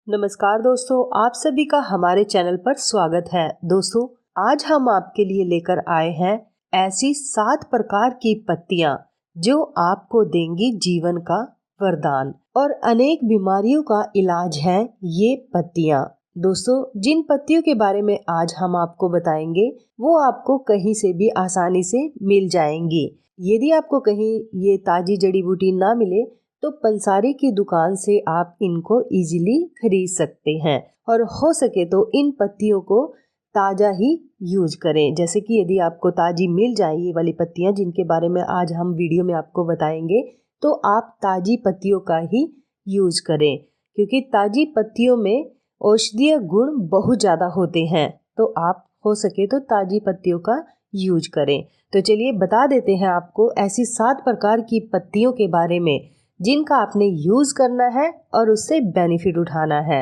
नमस्कार दोस्तों, आप सभी का हमारे चैनल पर स्वागत है। दोस्तों, आज हम आपके लिए लेकर आए हैं ऐसी 7 प्रकार की पत्तियां जो आपको देंगी जीवन का वरदान और अनेक बीमारियों का इलाज है ये पत्तियां। दोस्तों, जिन पत्तियों के बारे में आज हम आपको बताएंगे वो आपको कहीं से भी आसानी से मिल जाएंगी। यदि आपको कहीं ये ताजी जड़ी बूटी ना मिले तो पंसारी की दुकान से आप इनको इजीली खरीद सकते हैं और हो सके तो इन पत्तियों को ताज़ा ही यूज करें। जैसे कि यदि आपको ताज़ी मिल जाए ये वाली पत्तियां जिनके बारे में आज हम वीडियो में आपको बताएंगे, तो आप ताज़ी पत्तियों का ही यूज करें, क्योंकि ताज़ी पत्तियों में औषधीय गुण बहुत ज़्यादा होते हैं। तो आप हो सके तो ताज़ी पत्तियों का यूज करें। तो चलिए बता देते हैं आपको ऐसी 7 प्रकार की पत्तियों के बारे में जिनका आपने यूज करना है और उससे बेनिफिट उठाना है।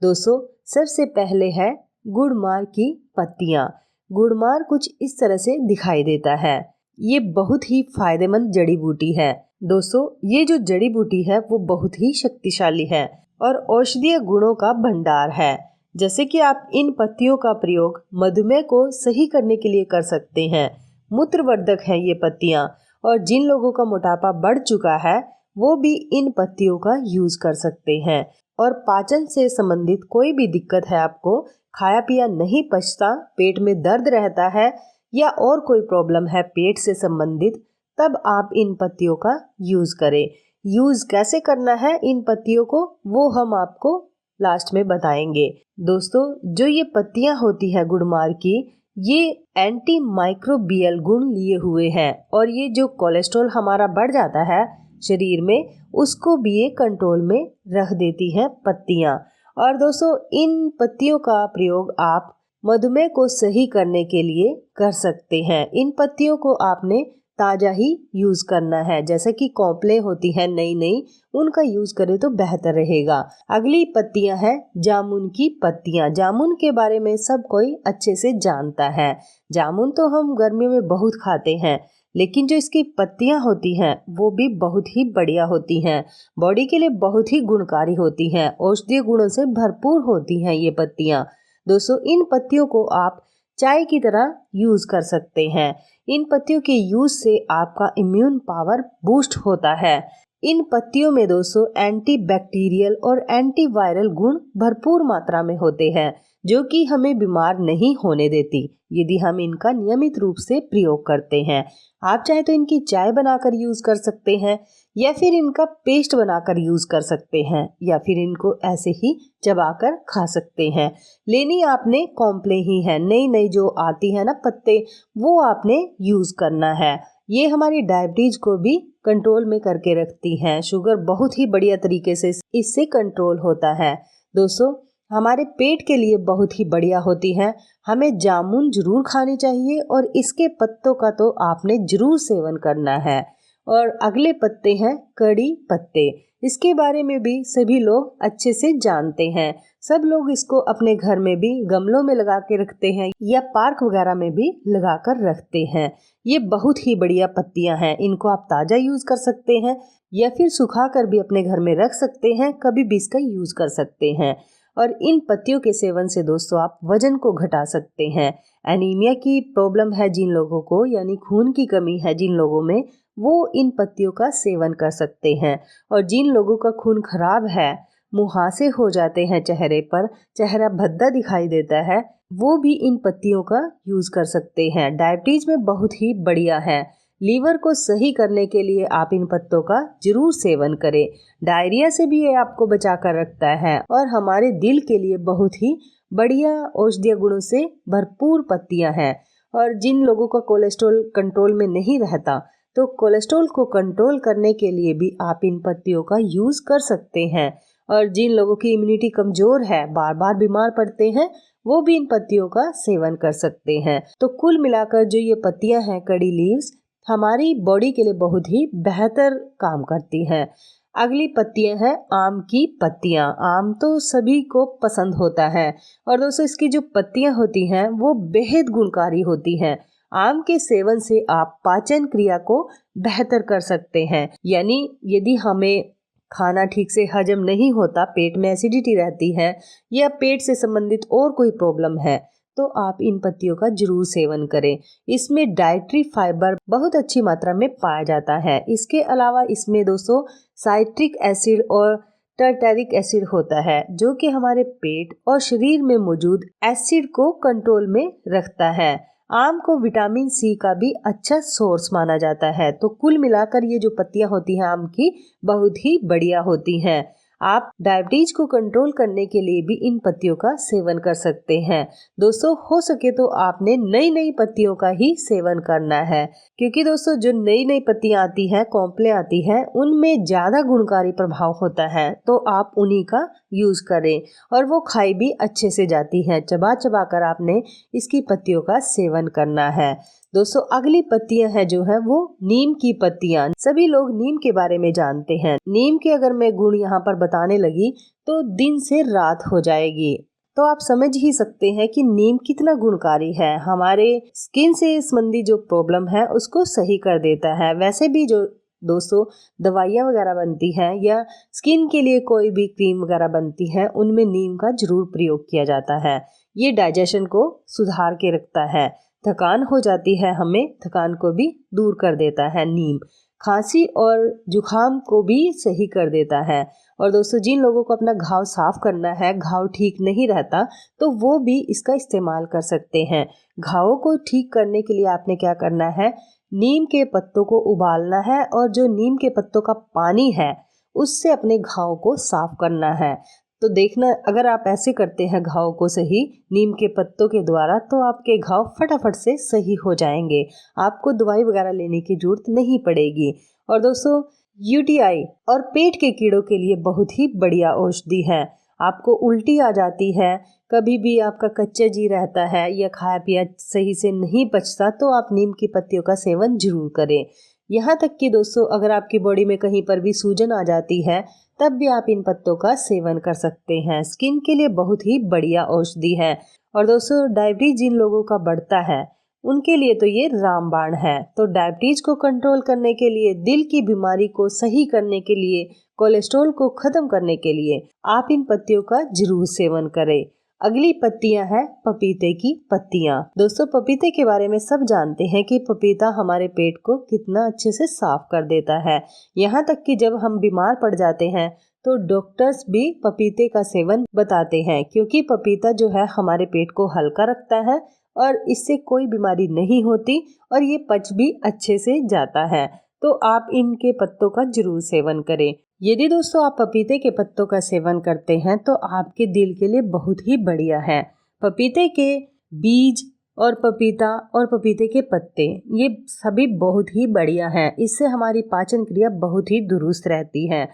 दोस्तों, सबसे पहले है गुड़मार की पत्तियां। गुड़मार कुछ इस तरह से दिखाई देता है। ये बहुत ही फायदेमंद जड़ी बूटी है। दोस्तों, ये जो जड़ी बूटी है वो बहुत ही शक्तिशाली है और औषधीय गुणों का भंडार है। जैसे कि आप इन पत्तियों का प्रयोग मधुमेह को सही करने के लिए कर सकते हैं। मूत्रवर्धक है ये पत्तियां, और जिन लोगों का मोटापा बढ़ चुका है वो भी इन पत्तियों का यूज कर सकते हैं। और पाचन से संबंधित कोई भी दिक्कत है, आपको खाया पिया नहीं पचता, पेट में दर्द रहता है या और कोई प्रॉब्लम है पेट से संबंधित, तब आप इन पत्तियों का यूज करें। यूज कैसे करना है इन पत्तियों को वो हम आपको लास्ट में बताएंगे। दोस्तों, जो ये पत्तियां होती है गुड़मार की, ये एंटी माइक्रोबियल गुण लिए हुए हैं और ये जो कोलेस्ट्रॉल हमारा बढ़ जाता है शरीर में, उसको भी ये कंट्रोल में रख देती हैं पत्तियां। और दोस्तों, इन पत्तियों का प्रयोग आप मधुमेह को सही करने के लिए कर सकते हैं। इन पत्तियों को आपने ताज़ा ही यूज करना है। जैसे कि कॉम्प्ले होती है नई नई, उनका यूज करें तो बेहतर रहेगा। अगली पत्तियां हैं जामुन की पत्तियां। जामुन के बारे में सब कोई अच्छे से जानता है। जामुन तो हम गर्मियों में बहुत खाते हैं, लेकिन जो इसकी पत्तियां होती हैं वो भी बहुत ही बढ़िया होती हैं। बॉडी के लिए बहुत ही गुणकारी होती हैं, औषधीय गुणों से भरपूर होती हैं ये पत्तियां। दोस्तों, इन पत्तियों को आप चाय की तरह यूज कर सकते हैं। इन पत्तियों के यूज से आपका इम्यून पावर बूस्ट होता है। इन पत्तियों में दोस्तों एंटी बैक्टीरियल और एंटीवायरल गुण भरपूर मात्रा में होते हैं, जो कि हमें बीमार नहीं होने देती यदि हम इनका नियमित रूप से प्रयोग करते हैं। आप चाहे तो इनकी चाय बनाकर यूज कर सकते हैं या फिर इनका पेस्ट बनाकर यूज कर सकते हैं या फिर इनको ऐसे ही चबाकर खा सकते हैं। लेनी आपने कॉम्प्ले ही है, नई नई जो आती है ना पत्ते, वो आपने यूज करना है। ये हमारी डायबिटीज को भी कंट्रोल में करके रखती हैं। शुगर बहुत ही बढ़िया तरीके से इससे कंट्रोल होता है। दोस्तों, हमारे पेट के लिए बहुत ही बढ़िया होती है। हमें जामुन जरूर खानी चाहिए और इसके पत्तों का तो आपने जरूर सेवन करना है। और अगले पत्ते हैं कड़ी पत्ते। इसके बारे में भी सभी लोग अच्छे से जानते हैं। सब लोग इसको अपने घर में भी गमलों में लगा के रखते हैं या पार्क वगैरह में भी लगा कर रखते हैं। ये बहुत ही बढ़िया पत्तियां हैं। इनको आप ताज़ा यूज कर सकते हैं या फिर सुखा कर भी अपने घर में रख सकते हैं, कभी भी इसका यूज कर सकते हैं। और इन पत्तियों के सेवन से दोस्तों आप वजन को घटा सकते हैं। एनीमिया की प्रॉब्लम है जिन लोगों को, यानी खून की कमी है जिन लोगों में, वो इन पत्तियों का सेवन कर सकते हैं। और जिन लोगों का खून खराब है, मुहासे हो जाते हैं चेहरे पर, चेहरा भद्दा दिखाई देता है, वो भी इन पत्तियों का यूज कर सकते हैं। डायबिटीज में बहुत ही बढ़िया है। लीवर को सही करने के लिए आप इन पत्तों का जरूर सेवन करें। डायरिया से भी ये आपको बचा कर रखता है और हमारे दिल के लिए बहुत ही बढ़िया औषधीय गुणों से भरपूर पत्तियां हैं। और जिन लोगों का कोलेस्ट्रॉल कंट्रोल में नहीं रहता, तो कोलेस्ट्रॉल को कंट्रोल करने के लिए भी आप इन पत्तियों का यूज कर सकते हैं। और जिन लोगों की इम्यूनिटी कमजोर है, बार बार बीमार पड़ते हैं, वो भी इन पत्तियों का सेवन कर सकते हैं। तो कुल मिलाकर जो ये पत्तियां हैं कड़ी लीव्स, हमारी बॉडी के लिए बहुत ही बेहतर काम करती हैं। अगली पत्तियां हैं आम की पत्तियां। आम तो सभी को पसंद होता है और दोस्तों इसकी जो पत्तियां होती हैं वो बेहद गुणकारी होती हैं। आम के सेवन से आप पाचन क्रिया को बेहतर कर सकते हैं। यानी यदि हमें खाना ठीक से हजम नहीं होता, पेट में एसिडिटी रहती है या पेट से संबंधित और कोई प्रॉब्लम है, तो आप इन पत्तियों का जरूर सेवन करें। इसमें डाइटरी फाइबर बहुत अच्छी मात्रा में पाया जाता है। इसके अलावा इसमें दोस्तों साइट्रिक एसिड और टर्टेरिक एसिड होता है, जो कि हमारे पेट और शरीर में मौजूद एसिड को कंट्रोल में रखता है। आम को विटामिन सी का भी अच्छा सोर्स माना जाता है। तो कुल मिलाकर ये जो पत्तियां होती हैं आम की, बहुत ही बढ़िया होती हैं। आप डायबिटीज को कंट्रोल करने के लिए भी इन पत्तियों का सेवन कर सकते हैं। दोस्तों हो सके तो आपने नई नई पत्तियों का ही सेवन करना है, क्योंकि दोस्तों जो नई नई पत्तियां आती हैं, कॉम्प्ले आती हैं, उनमें ज्यादा गुणकारी प्रभाव होता है। तो आप उन्हीं का यूज करें और वो खाई भी अच्छे से जाती है। चबा चबा कर आपने इसकी पत्तियों का सेवन करना है। दोस्तों अगली पत्तियां हैं जो है वो नीम की पत्तियां। सभी लोग नीम के बारे में जानते हैं। नीम के अगर मैं गुण यहाँ पर बताने लगी तो दिन से रात हो जाएगी। तो आप समझ ही सकते हैं कि नीम कितना गुणकारी है। हमारे स्किन से संबंधी जो प्रॉब्लम है उसको सही कर देता है। वैसे भी जो दोस्तों दवाइयाँ वगैरह बनती हैं या स्किन के लिए कोई भी क्रीम वगैरह बनती है, उनमें नीम का जरूर प्रयोग किया जाता है। ये डाइजेशन को सुधार के रखता है। थकान हो जाती है हमें, थकान को भी दूर कर देता है नीम। खांसी और जुखाम को भी सही कर देता है। और दोस्तों जिन लोगों को अपना घाव साफ करना है, घाव ठीक नहीं रहता, तो वो भी इसका इस्तेमाल कर सकते हैं। घावों को ठीक करने के लिए आपने क्या करना है, नीम के पत्तों को उबालना है और जो नीम के पत्तों का पानी है उससे अपने घाव को साफ करना है। तो देखना, अगर आप ऐसे करते हैं घाव को सही नीम के पत्तों के द्वारा, तो आपके घाव फटाफट से सही हो जाएंगे। आपको दवाई वगैरह लेने की जरूरत नहीं पड़ेगी। और दोस्तों यूटीआई और पेट के कीड़ों के लिए बहुत ही बढ़िया औषधि है। आपको उल्टी आ जाती है, कभी भी आपका कच्चा जी रहता है या खाया पिया सही से नहीं पचता, तो आप नीम की पत्तियों का सेवन जरूर करें। यहाँ तक कि दोस्तों अगर आपकी बॉडी में कहीं पर भी सूजन आ जाती है, तब भी आप इन पत्तों का सेवन कर सकते हैं। स्किन के लिए बहुत ही बढ़िया औषधि है। और दोस्तों डायबिटीज जिन लोगों का बढ़ता है उनके लिए तो ये रामबाण है। तो डायबिटीज को कंट्रोल करने के लिए, दिल की बीमारी को सही करने के लिए, कोलेस्ट्रॉल को खत्म करने के लिए आप इन पत्तियों का जरूर सेवन करें। अगली पत्तियां हैं पपीते की पत्तियां। दोस्तों पपीते के बारे में सब जानते हैं कि पपीता हमारे पेट को कितना अच्छे से साफ कर देता है। यहाँ तक कि जब हम बीमार पड़ जाते हैं तो डॉक्टर्स भी पपीते का सेवन बताते हैं, क्योंकि पपीता जो है हमारे पेट को हल्का रखता है और इससे कोई बीमारी नहीं होती और ये पच भी अच्छे से जाता है। तो आप इनके पत्तों का जरूर सेवन करें। यदि दोस्तों आप पपीते के पत्तों का सेवन करते हैं तो आपके दिल के लिए बहुत ही बढ़िया है। पपीते के बीज और पपीते के पत्ते ये सभी बहुत ही बढ़िया हैं। इससे हमारी पाचन क्रिया बहुत ही दुरुस्त रहती है।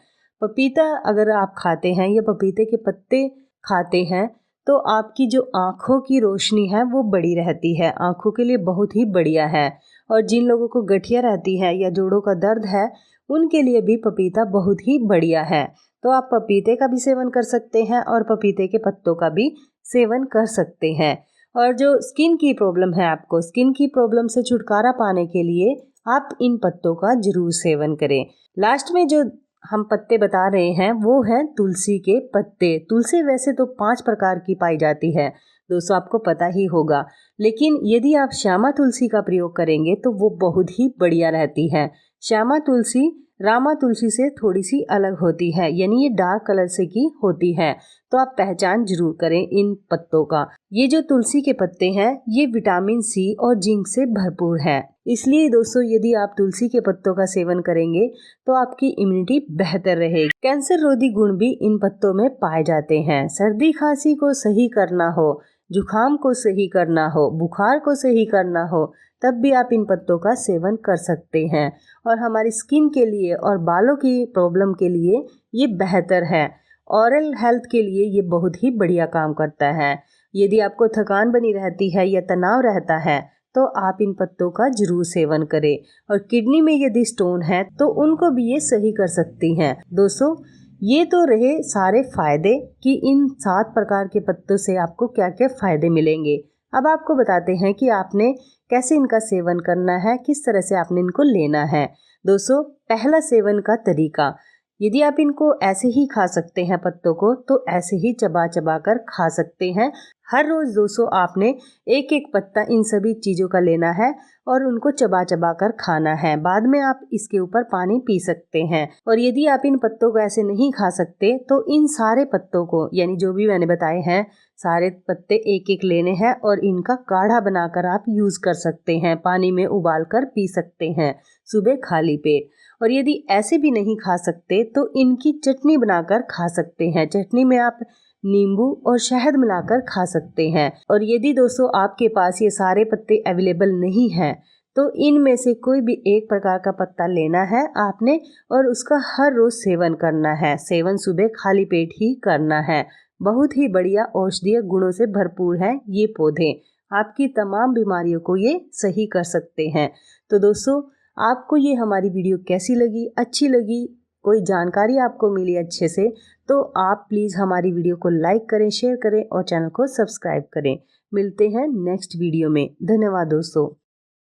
पपीता अगर आप खाते हैं या पपीते के पत्ते खाते हैं तो आपकी जो आँखों की रोशनी है वो बड़ी रहती है, आँखों के लिए बहुत ही बढ़िया है। और जिन लोगों को गठिया रहती है या जोड़ों का दर्द है, उनके लिए भी पपीता बहुत ही बढ़िया है। तो आप पपीते का भी सेवन कर सकते हैं और पपीते के पत्तों का भी सेवन कर सकते हैं। और जो स्किन की प्रॉब्लम है, आपको स्किन की प्रॉब्लम से छुटकारा पाने के लिए आप इन पत्तों का जरूर सेवन करें। लास्ट में जो हम पत्ते बता रहे हैं वो हैं तुलसी के पत्ते। तुलसी वैसे तो 5 प्रकार की पाई जाती है, दोस्तों आपको पता ही होगा, लेकिन यदि आप श्यामा तुलसी का प्रयोग करेंगे तो वो बहुत ही बढ़िया रहती है। श्यामा तुलसी रामा तुलसी से थोड़ी सी अलग होती है, यानी ये डार्क कलर से की होती है। तो आप पहचान जरूर करें इन पत्तों का। ये जो तुलसी के पत्ते हैं ये विटामिन सी और जिंक से भरपूर है। इसलिए दोस्तों यदि आप तुलसी के पत्तों का सेवन करेंगे तो आपकी इम्यूनिटी बेहतर रहेगी। कैंसर रोधी गुण भी इन पत्तों में पाए जाते हैं। सर्दी खांसी को सही करना हो, जुखाम को सही करना हो, बुखार को सही करना हो, तब भी आप इन पत्तों का सेवन कर सकते हैं। और हमारी स्किन के लिए और बालों की प्रॉब्लम के लिए ये बेहतर है। ओरल हेल्थ के लिए ये बहुत ही बढ़िया काम करता है। यदि आपको थकान बनी रहती है या तनाव रहता है तो आप इन पत्तों का जरूर सेवन करें। और किडनी में यदि स्टोन है तो उनको भी ये सही कर सकती हैं। दोस्तों ये तो रहे सारे फायदे कि इन 7 प्रकार के पत्तों से आपको क्या क्या फायदे मिलेंगे। अब आपको बताते हैं कि आपने कैसे इनका सेवन करना है, किस तरह से आपने इनको लेना है। दोस्तों पहला सेवन का तरीका, यदि आप इनको ऐसे ही खा सकते हैं पत्तों को, तो ऐसे ही चबा चबा कर खा सकते हैं। हर रोज़ दोस्तों आपने एक एक पत्ता इन सभी चीज़ों का लेना है और उनको चबा चबा कर खाना है। बाद में आप इसके ऊपर पानी पी सकते हैं। और यदि आप इन पत्तों को ऐसे नहीं खा सकते तो इन सारे पत्तों को, यानी जो भी मैंने बताए हैं सारे पत्ते एक एक लेने हैं और इनका काढ़ा बनाकर आप यूज़ कर सकते हैं, पानी में उबाल कर पी सकते हैं सुबह खाली पेट। और यदि ऐसे भी नहीं खा सकते तो इनकी चटनी बनाकर खा सकते हैं। चटनी में आप नींबू और शहद मिलाकर खा सकते हैं। और यदि दोस्तों आपके पास ये सारे पत्ते अवेलेबल नहीं हैं तो इनमें से कोई भी एक प्रकार का पत्ता लेना है आपने और उसका हर रोज़ सेवन करना है। सेवन सुबह खाली पेट ही करना है। बहुत ही बढ़िया औषधीय गुणों से भरपूर हैं ये पौधे। आपकी तमाम बीमारियों को ये सही कर सकते हैं। तो दोस्तों आपको ये हमारी वीडियो कैसी लगी, अच्छी लगी, कोई जानकारी आपको मिली अच्छे से, तो आप प्लीज़ हमारी वीडियो को लाइक करें, शेयर करें और चैनल को सब्सक्राइब करें। मिलते हैं नेक्स्ट वीडियो में। धन्यवाद दोस्तों।